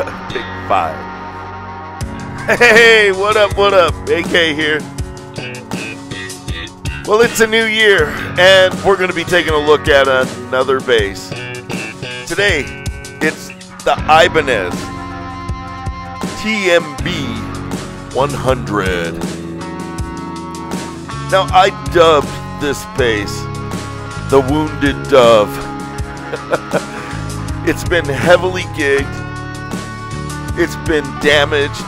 Take 5. Hey, what up, what up? AK here. Well, it's a new year, and we're going to be taking a look at another bass. Today, it's the Ibanez TMB 100. Now, I dubbed this bass the Wounded Dove. It's been heavily gigged. It's been damaged.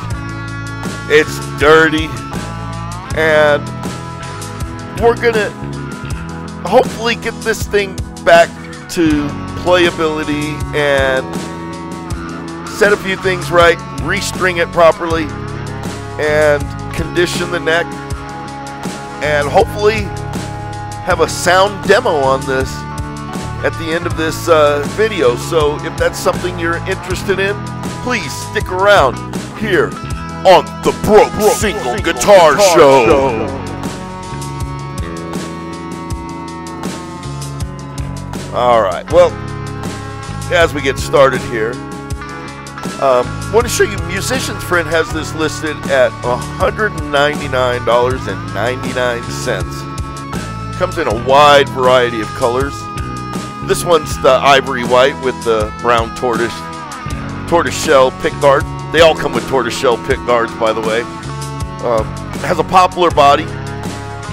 It's dirty. And we're gonna hopefully get this thing back to playability and set a few things right, restring it properly, and condition the neck, and hopefully have a sound demo on this at the end of this video. So if that's something you're interested in, please stick around here on the Broke Single Guitar Show. Alright, well, as we get started here, I want to show you Musician's Friend has this listed at $199.99. Comes in a wide variety of colors. This one's the ivory white with the brown tortoiseshell pickguard. They all come with tortoiseshell pickguards, by the way. Has a poplar body,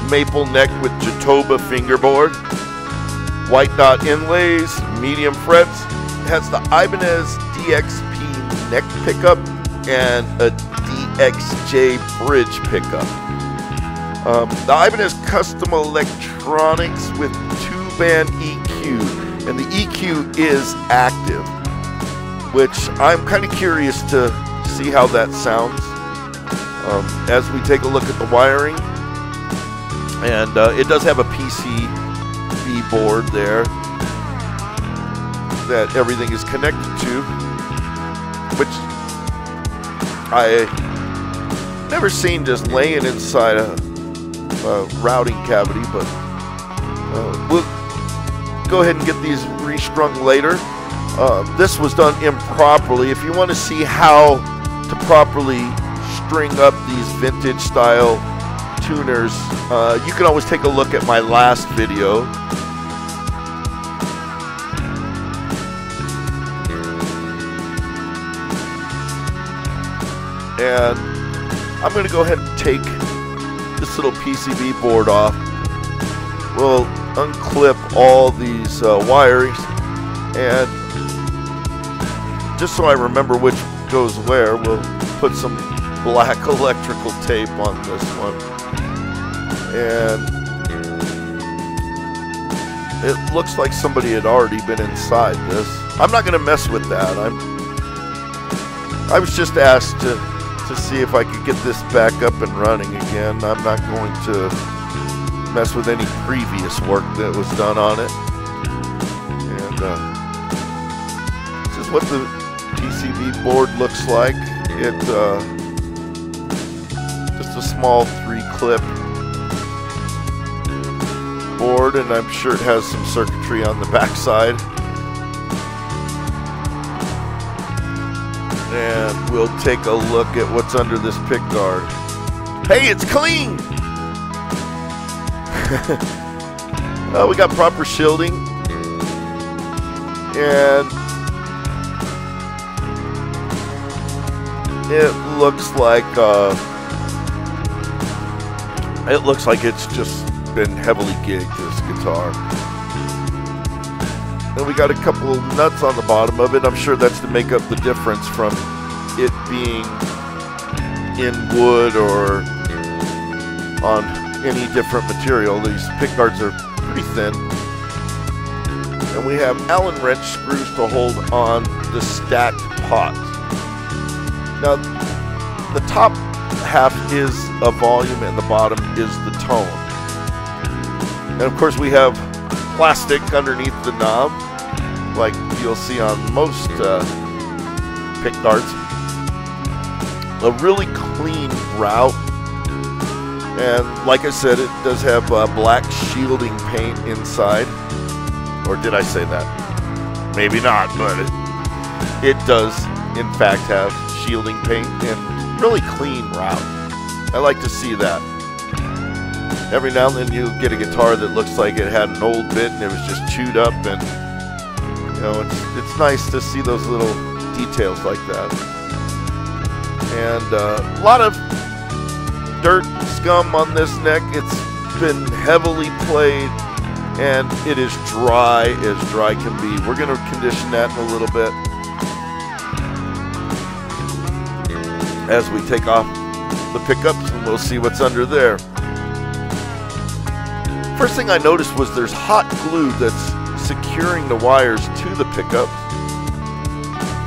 maple neck with Jatoba fingerboard, white dot inlays, medium frets. It has the Ibanez DXP neck pickup and a DXJ bridge pickup. The Ibanez custom electronics with 2-band EQ, and the EQ is active, which I'm kind of curious to see how that sounds as we take a look at the wiring. And it does have a PCB board there that everything is connected to, which I never seen just laying inside a routing cavity, but we'll go ahead and get these restrung later. This was done improperly. If you want to see how to properly string up these vintage style tuners, you can always take a look at my last video. And I'm going to go ahead and take this little PCB board off. We'll unclip all these wirings, and just so I remember which goes where, we'll put some black electrical tape on this one. And it looks like somebody had already been inside this. I'm not going to mess with that. I was just asked to see if I could get this back up and running again. I'm not going to mess with any previous work that was done on it. And this is what the PCB board looks like. It's just a small 3-clip board, and I'm sure it has some circuitry on the backside. And we'll take a look at what's under this pickguard. Hey, it's clean! We got proper shielding. And it looks like it's just been heavily gigged, this guitar. And we got a couple of nuts on the bottom of it. I'm sure that's to make up the difference from it being in wood or on any different material. These pickguards are pretty thin. And we have Allen wrench screws to hold on the stacked pot. Now, the top half is a volume and the bottom is the tone. And of course we have plastic underneath the knob, like you'll see on most pickguards. A really clean route, and like I said, it does have black shielding paint inside. Or did I say that? Maybe not, but it does in fact have shielding paint and really clean route. I like to see that. Every now and then you get a guitar that looks like it had an old bit and it was just chewed up, and you know, it's nice to see those little details like that. And a lot of dirt scum on this neck. It's been heavily played and it is dry as dry can be. We're going to condition that in a little bit as we take off the pickups, and we'll see what's under there. First thing I noticed was there's hot glue that's securing the wires to the pickups,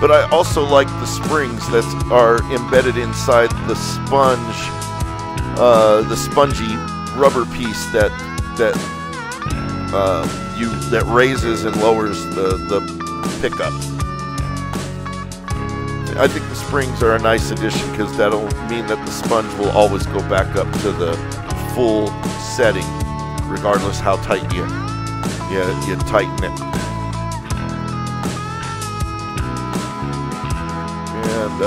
but I also like the springs that are embedded inside the spongy rubber piece that raises and lowers the pickup. I think the springs are a nice addition because that'll mean that the sponge will always go back up to the full setting, regardless how tight you tighten it. And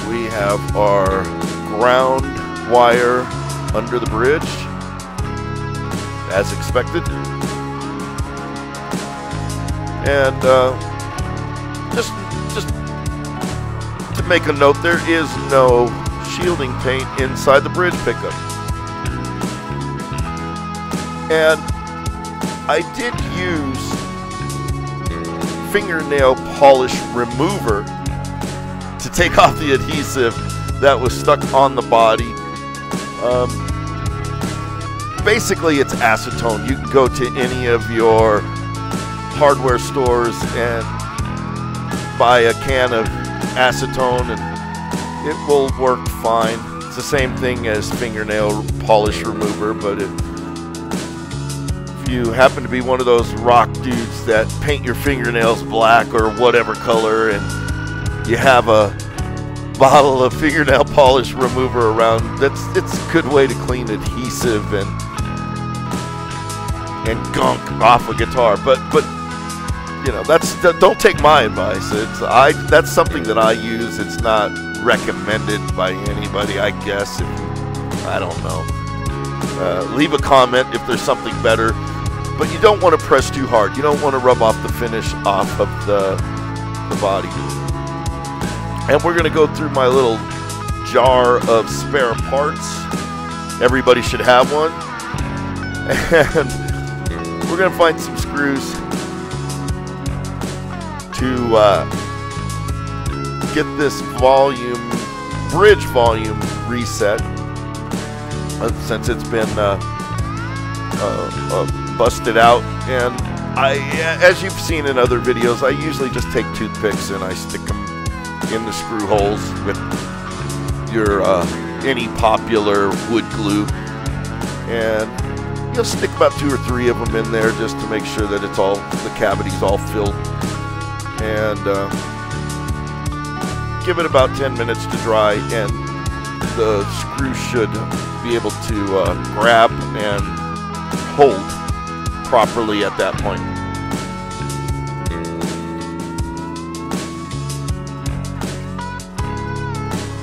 we have our ground wire under the bridge, as expected. And just to make a note, there is no shielding paint inside the bridge pickup. And I did use fingernail polish remover to take off the adhesive that was stuck on the body. Basically, it's acetone. You can go to any of your hardware stores and buy a can of acetone and it will work fine. It's the same thing as fingernail polish remover, but if you happen to be one of those rock dudes that paint your fingernails black or whatever color, and you have a bottle of fingernail polish remover around, it's a good way to clean adhesive and gunk off a guitar. But you know, don't take my advice. That's something that I use. It's not recommended by anybody, I guess. I don't know. Leave a comment if there's something better, but you don't want to press too hard. You don't want to rub off the finish off of the body. And we're going to go through my little jar of spare parts. Everybody should have one. And we're going to find some screws to get this bridge volume reset, since it's been busted out. And as you've seen in other videos, I usually just take toothpicks and I stick them in the screw holes with your any popular wood glue, and you'll stick about 2 or 3 of them in there just to make sure that it's all, the cavity's all filled, and give it about 10 minutes to dry, and the screw should be able to grab and hold properly at that point.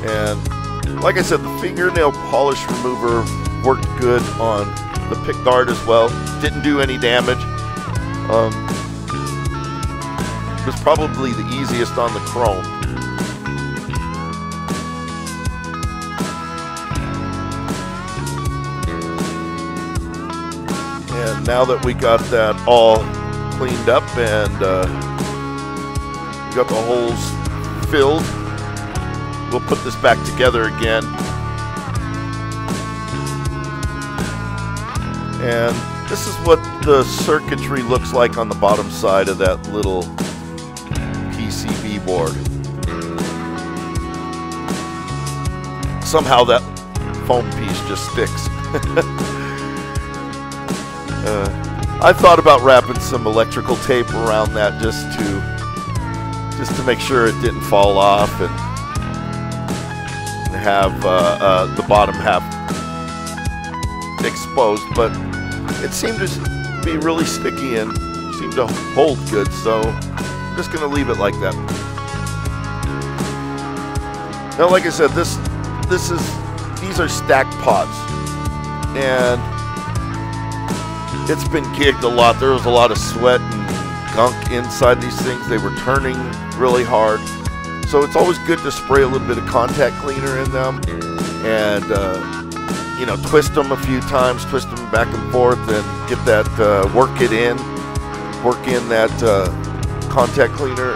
And like I said, the fingernail polish remover worked good on the pick guard as well. Didn't do any damage. It was probably the easiest on the chrome. And now that we got that all cleaned up and we got the holes filled, we'll put this back together again. And this is what the circuitry looks like on the bottom side of that little PCB board. Somehow that foam piece just sticks. I thought about wrapping some electrical tape around that just to make sure it didn't fall off and have the bottom half exposed, but it seemed to be really sticky and seemed to hold good, so just going to leave it like that. Now, like I said, these are stacked pots, and it's been gigged a lot. There was a lot of sweat and gunk inside these things. They were turning really hard, so it's always good to spray a little bit of contact cleaner in them, and you know, twist them a few times, twist them back and forth, and get that work in that contact cleaner.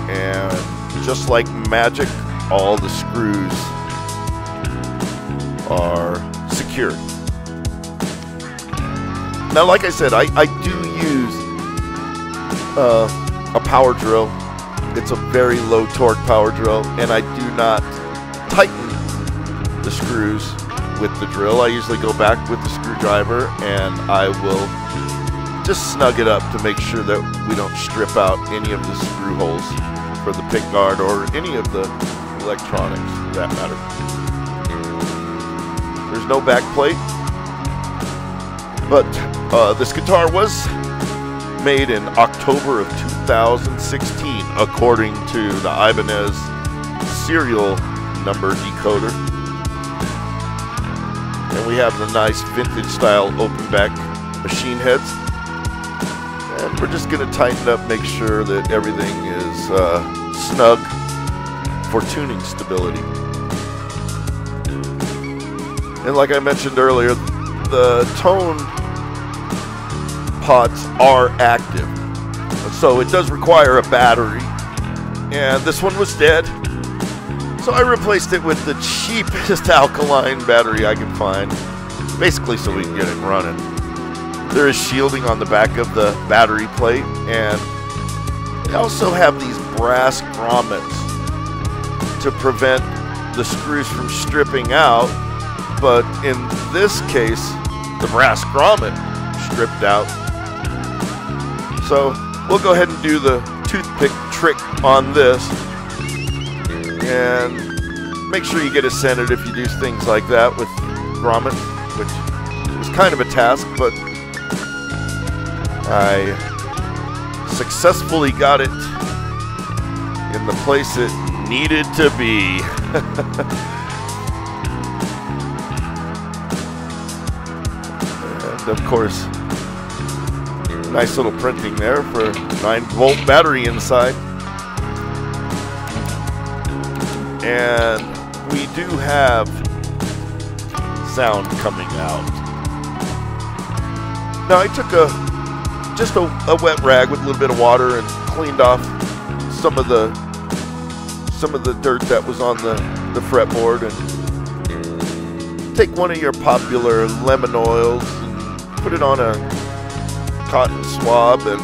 And just like magic, all the screws are secured. Now, like I said, I do use a power drill. It's a very low torque power drill, and I do not tighten the screws with the drill. I usually go back with the screwdriver, and I will just snug it up to make sure that we don't strip out any of the screw holes for the pick guard or any of the electronics for that matter. There's no back plate, but this guitar was made in October of 2016 according to the Ibanez serial number decoder. And we have the nice vintage style open back machine heads. And we're just going to tighten it up, make sure that everything is snug for tuning stability. And like I mentioned earlier, the tone pots are active, so it does require a battery, and this one was dead, so I replaced it with the cheapest alkaline battery I can find, basically so we can get it running. There is shielding on the back of the battery plate, and they also have these brass grommets to prevent the screws from stripping out, but in this case the brass grommet stripped out. So we'll go ahead and do the toothpick trick on this, and make sure you get it centered if you do things like that with grommets, which is kind of a task, but I successfully got it in the place it needed to be. And of course, nice little printing there for 9-volt battery inside. And we do have sound coming out. Now I took just a wet rag with a little bit of water and cleaned off some of the dirt that was on the fretboard, and take one of your popular lemon oils and put it on a cotton swab and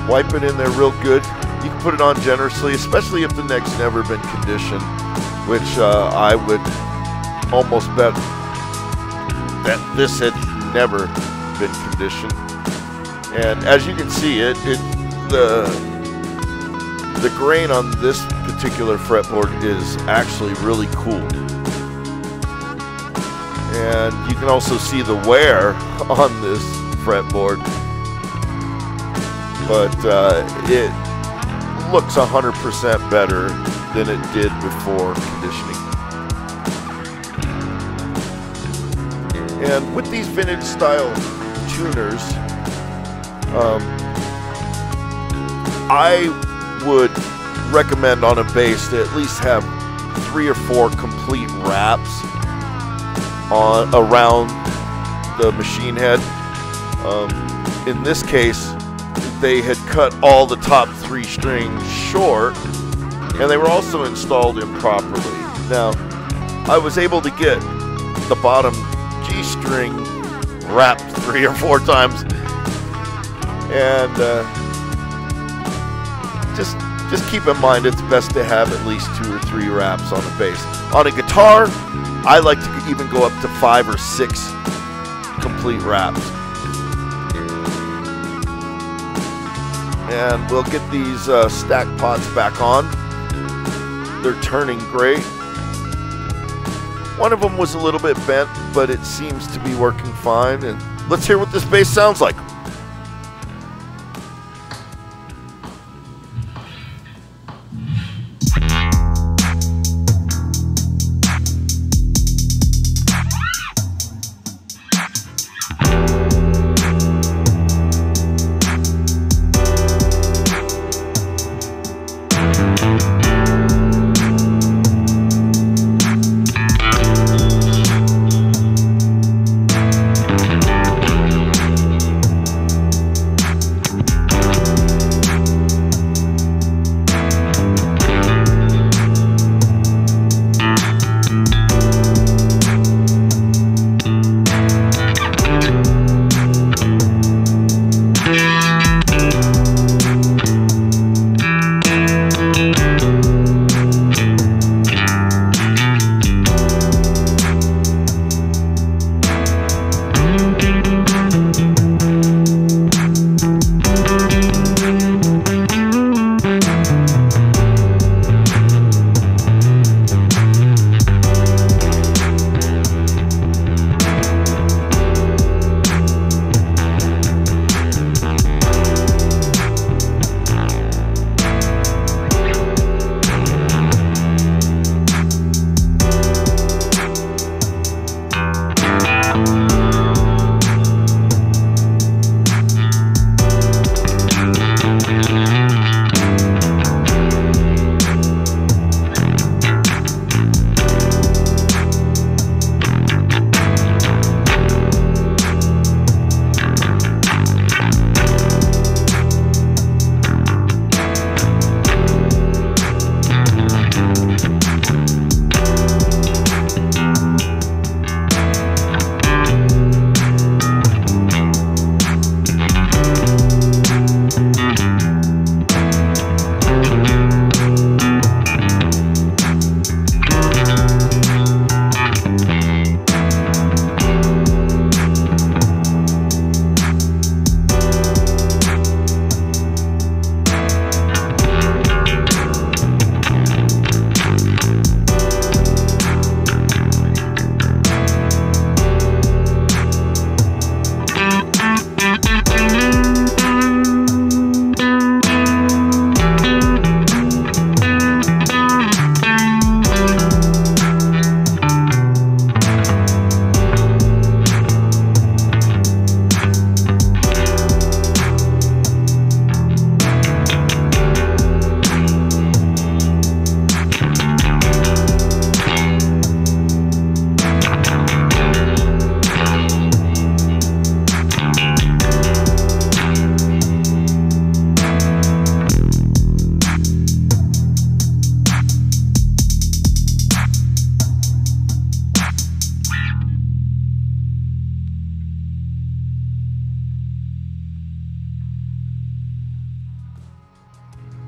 wipe it in there real good. You can put it on generously, especially if the neck's never been conditioned, which I would almost bet that this had never been conditioned. And as you can see, the grain on this particular fretboard is actually really cool. And you can also see the wear on this fretboard, but it looks 100% better than it did before conditioning. And with these vintage style tuners, I would recommend on a bass to at least have 3 or 4 complete wraps around the machine head. In this case, they had cut all the top 3 strings short, and they were also installed improperly. Now, I was able to get the bottom G string wrapped 3 or 4 times, and just keep in mind it's best to have at least 2 or 3 wraps on a bass. On a guitar, I like to even go up to 5 or 6 complete wraps. And we'll get these stack pots back on. They're turning great. One of them was a little bit bent, but it seems to be working fine. And let's hear what this bass sounds like.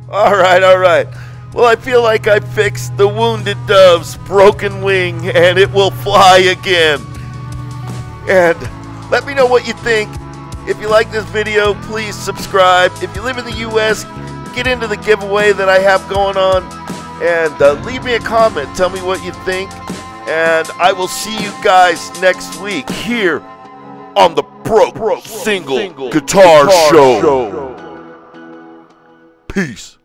All right. Well, I feel like I fixed the wounded dove's broken wing, and it will fly again. And let me know what you think. If you like this video, please subscribe. If you live in the U.S., get into the giveaway that I have going on, and leave me a comment. Tell me what you think, and I will see you guys next week here on the Broke Single Guitar Show. Peace.